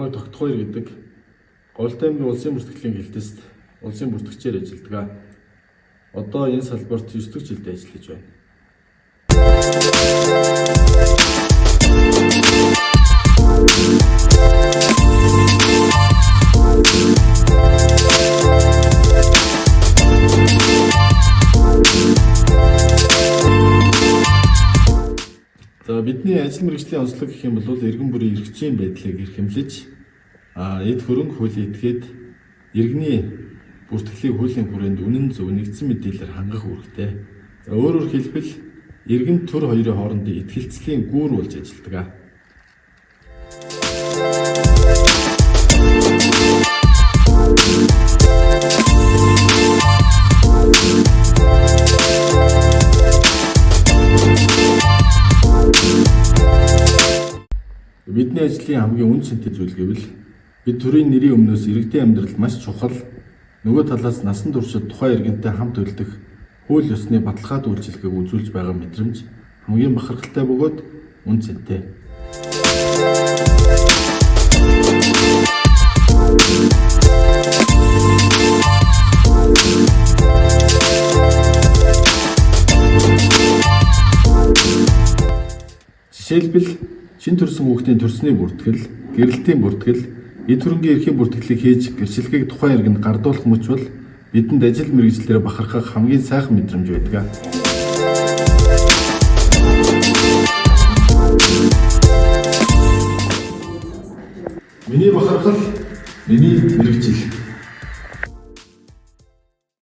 намайг Тогт хоёр гэдэг Голд аймгийн улсын бүртгэлийн гэлтэст улсын бүртгэгчээр ажилладаг. Одоо энэ салбарт 9 дэх жилдээ ажиллаж байна. За бидний ажил мэргэжлийн онцлог гэх юм бол иргэн бүрийн эрх зүйн байдлыг эрхэмлэж эд хөрөнгө хууль этгээд иргэний бүртгэлийг хуулийн хүрээнд үнэн зөв нэгдсэн мэдээлэлээр хангах үүрэгтэй. За өөрөөр хэлбэл иргэн төр хоёрын хоорондын итгэлцлийн гүүр болж ажилладаг. Бидний ажлын хамгийн үн цэнтэй зүйл гэвэл бид төрийн нэрийн өмнөөс иргэдийн амьдралд маш чухал, нөгөө талаас насан туршид тухайн иргэнтэй хамт үлдэх хууль ёсны баталгаат үйлчилгээг үзүүлж байгаа мэдрэмж хамгийн бахархалтай бөгөөд үн цэнтэй. Жишээлбэл шинэ төрсөн хүүхдийн төрсний бүртгэл, гэрэлтийн бүртгэл, эд хөрөнгийн эрхийн бүртгэлийг хийж гэрчлэгийг тухайн иргэнд гардуулах мөч бол бидэнд ажил мэргэжлээр бахархах хамгийн сайхан мэдрэмж байдаг. Миний бахархал, миний мэргэжил.